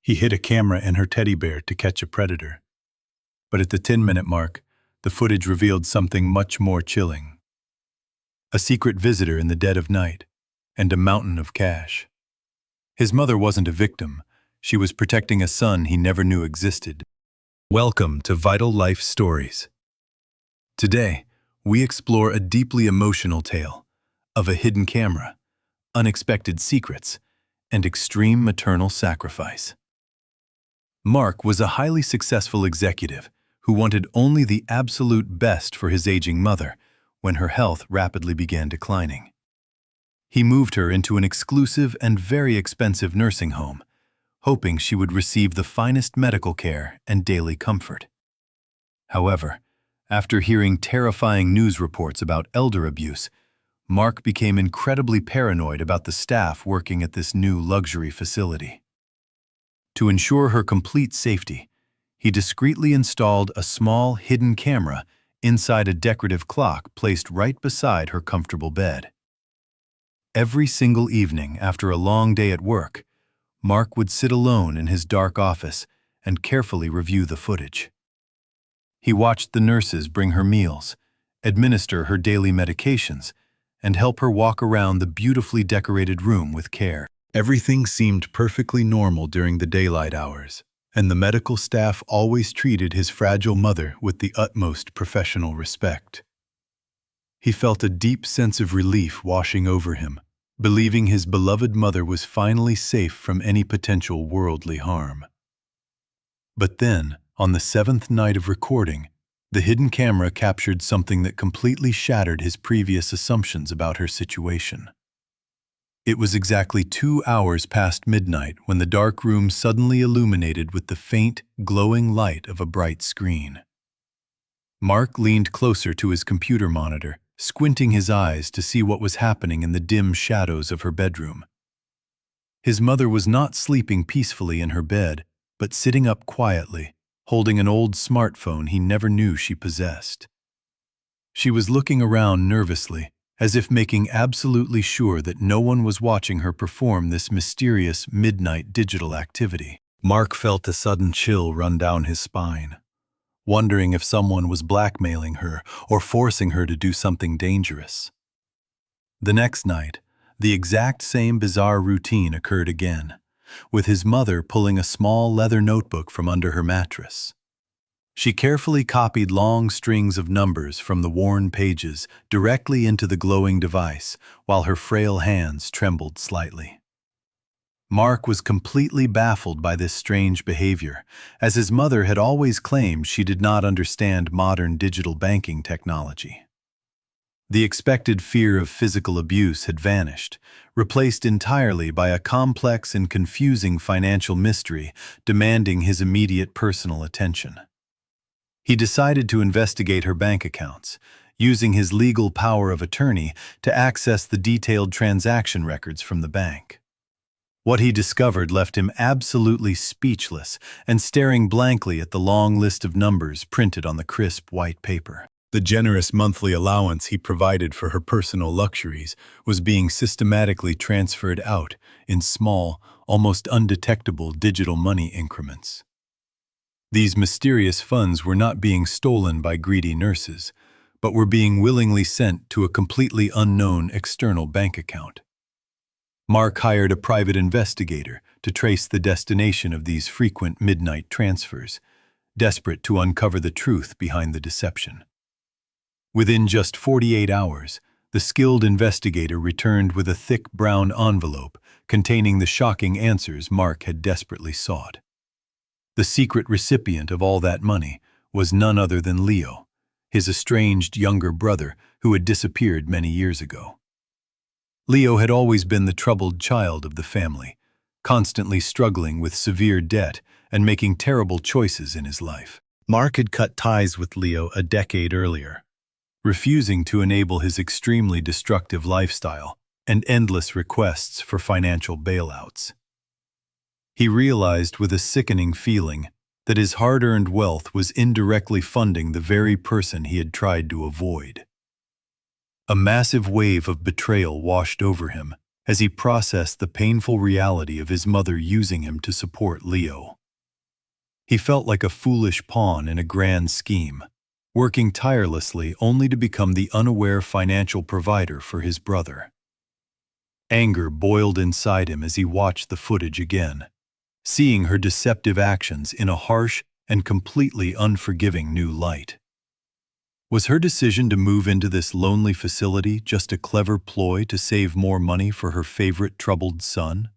He hid a camera and her teddy bear to catch a predator. But at the 10-minute mark, the footage revealed something much more chilling. A secret visitor in the dead of night, and a mountain of cash. His mother wasn't a victim. She was protecting a son he never knew existed. Welcome to Vital Life Stories. Today, we explore a deeply emotional tale of a hidden camera, unexpected secrets, and extreme maternal sacrifice. Mark was a highly successful executive who wanted only the absolute best for his aging mother when her health rapidly began declining. He moved her into an exclusive and very expensive nursing home, hoping she would receive the finest medical care and daily comfort. However, after hearing terrifying news reports about elder abuse, Mark became incredibly paranoid about the staff working at this new luxury facility. To ensure her complete safety, he discreetly installed a small hidden camera inside a decorative clock placed right beside her comfortable bed. Every single evening after a long day at work, Mark would sit alone in his dark office and carefully review the footage. He watched the nurses bring her meals, administer her daily medications, and help her walk around the beautifully decorated room with care. Everything seemed perfectly normal during the daylight hours, and the medical staff always treated his fragile mother with the utmost professional respect. He felt a deep sense of relief washing over him, believing his beloved mother was finally safe from any potential worldly harm. But then, on the 7th night of recording, the hidden camera captured something that completely shattered his previous assumptions about her situation. It was exactly 2 hours past midnight when the dark room suddenly illuminated with the faint, glowing light of a bright screen. Mark leaned closer to his computer monitor, squinting his eyes to see what was happening in the dim shadows of her bedroom. His mother was not sleeping peacefully in her bed, but sitting up quietly, holding an old smartphone he never knew she possessed. She was looking around nervously, as if making absolutely sure that no one was watching her perform this mysterious midnight digital activity. Mark felt a sudden chill run down his spine, wondering if someone was blackmailing her or forcing her to do something dangerous. The next night, the exact same bizarre routine occurred again, with his mother pulling a small leather notebook from under her mattress. She carefully copied long strings of numbers from the worn pages directly into the glowing device, while her frail hands trembled slightly. Mark was completely baffled by this strange behavior, as his mother had always claimed she did not understand modern digital banking technology. The expected fear of physical abuse had vanished, replaced entirely by a complex and confusing financial mystery demanding his immediate personal attention. He decided to investigate her bank accounts, using his legal power of attorney to access the detailed transaction records from the bank. What he discovered left him absolutely speechless and staring blankly at the long list of numbers printed on the crisp white paper. The generous monthly allowance he provided for her personal luxuries was being systematically transferred out in small, almost undetectable digital money increments. These mysterious funds were not being stolen by greedy nurses, but were being willingly sent to a completely unknown external bank account. Mark hired a private investigator to trace the destination of these frequent midnight transfers, desperate to uncover the truth behind the deception. Within just 48 hours, the skilled investigator returned with a thick brown envelope containing the shocking answers Mark had desperately sought. The secret recipient of all that money was none other than Leo, his estranged younger brother who had disappeared many years ago. Leo had always been the troubled child of the family, constantly struggling with severe debt and making terrible choices in his life. Mark had cut ties with Leo a decade earlier, refusing to enable his extremely destructive lifestyle and endless requests for financial bailouts. He realized with a sickening feeling that his hard-earned wealth was indirectly funding the very person he had tried to avoid. A massive wave of betrayal washed over him as he processed the painful reality of his mother using him to support Leo. He felt like a foolish pawn in a grand scheme, working tirelessly only to become the unaware financial provider for his brother. Anger boiled inside him as he watched the footage again, seeing her deceptive actions in a harsh and completely unforgiving new light. Was her decision to move into this lonely facility just a clever ploy to save more money for her favorite troubled son?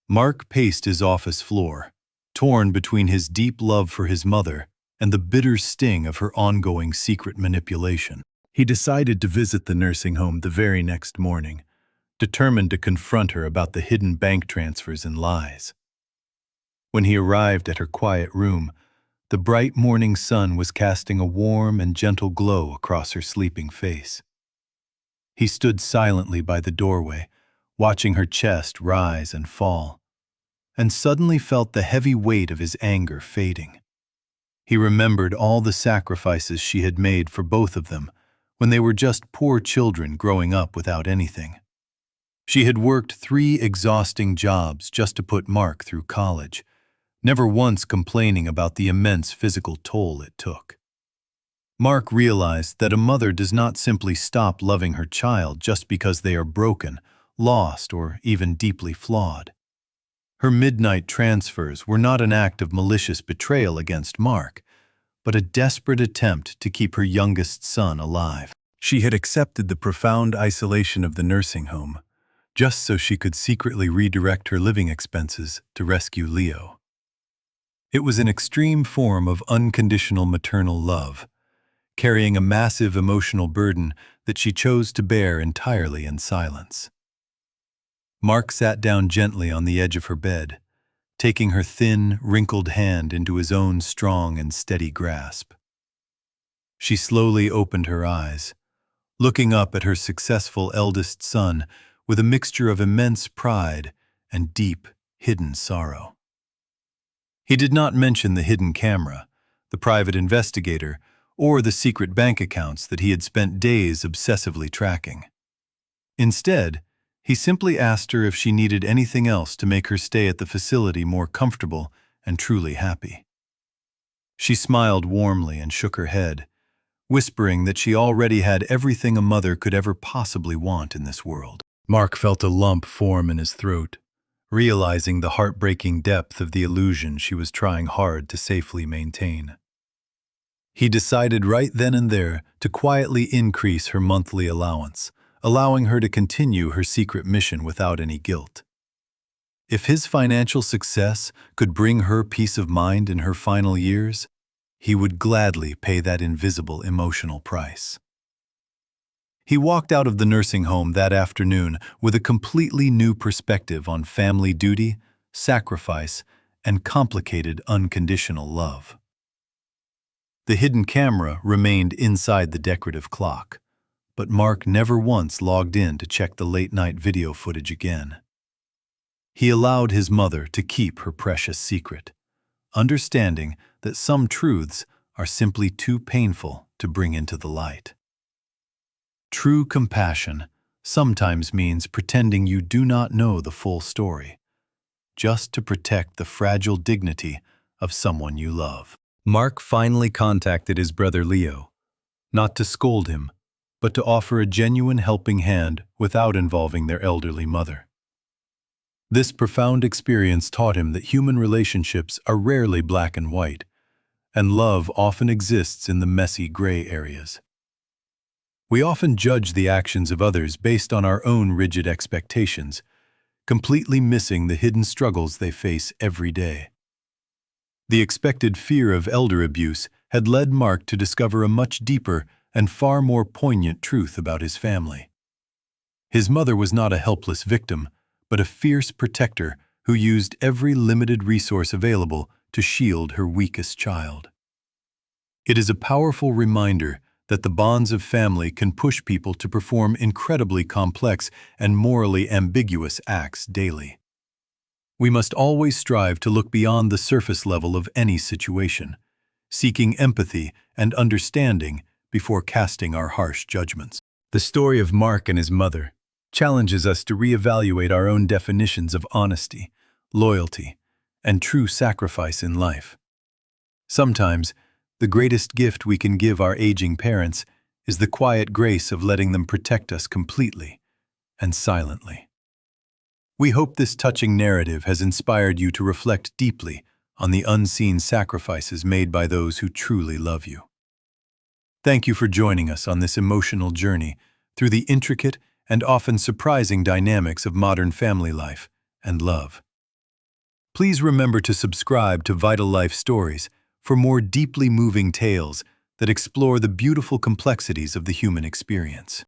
Mark paced his office floor, torn between his deep love for his mother and the bitter sting of her ongoing secret manipulation. He decided to visit the nursing home the very next morning, determined to confront her about the hidden bank transfers and lies. When he arrived at her quiet room, the bright morning sun was casting a warm and gentle glow across her sleeping face. He stood silently by the doorway, watching her chest rise and fall, and suddenly felt the heavy weight of his anger fading. He remembered all the sacrifices she had made for both of them when they were just poor children growing up without anything. She had worked 3 exhausting jobs just to put Mark through college, never once complaining about the immense physical toll it took. Mark realized that a mother does not simply stop loving her child just because they are broken, lost, or even deeply flawed. Her midnight transfers were not an act of malicious betrayal against Mark, but a desperate attempt to keep her youngest son alive. She had accepted the profound isolation of the nursing home, just so she could secretly redirect her living expenses to rescue Leo. It was an extreme form of unconditional maternal love, carrying a massive emotional burden that she chose to bear entirely in silence. Mark sat down gently on the edge of her bed, taking her thin, wrinkled hand into his own strong and steady grasp. She slowly opened her eyes, looking up at her successful eldest son with a mixture of immense pride and deep, hidden sorrow. He did not mention the hidden camera, the private investigator, or the secret bank accounts that he had spent days obsessively tracking. Instead, he simply asked her if she needed anything else to make her stay at the facility more comfortable and truly happy. She smiled warmly and shook her head, whispering that she already had everything a mother could ever possibly want in this world. Mark felt a lump form in his throat, realizing the heartbreaking depth of the illusion she was trying hard to safely maintain. He decided right then and there to quietly increase her monthly allowance, allowing her to continue her secret mission without any guilt. If his financial success could bring her peace of mind in her final years, he would gladly pay that invisible emotional price. He walked out of the nursing home that afternoon with a completely new perspective on family duty, sacrifice, and complicated unconditional love. The hidden camera remained inside the decorative clock, but Mark never once logged in to check the late-night video footage again. He allowed his mother to keep her precious secret, understanding that some truths are simply too painful to bring into the light. True compassion sometimes means pretending you do not know the full story, just to protect the fragile dignity of someone you love. Mark finally contacted his brother Leo, not to scold him, but to offer a genuine helping hand without involving their elderly mother. This profound experience taught him that human relationships are rarely black and white, and love often exists in the messy gray areas. We often judge the actions of others based on our own rigid expectations, completely missing the hidden struggles they face every day. The expected fear of elder abuse had led Mark to discover a much deeper and far more poignant truth about his family. His mother was not a helpless victim, but a fierce protector who used every limited resource available to shield her weakest child. It is a powerful reminder that the bonds of family can push people to perform incredibly complex and morally ambiguous acts daily. We must always strive to look beyond the surface level of any situation, seeking empathy and understanding before casting our harsh judgments. The story of Mark and his mother, challenges us to reevaluate our own definitions of honesty, loyalty, and true sacrifice in life. Sometimes, the greatest gift we can give our aging parents is the quiet grace of letting them protect us completely and silently. We hope this touching narrative has inspired you to reflect deeply on the unseen sacrifices made by those who truly love you. Thank you for joining us on this emotional journey through the intricate and often surprising dynamics of modern family life and love. Please remember to subscribe to Vital Life Stories for more deeply moving tales that explore the beautiful complexities of the human experience.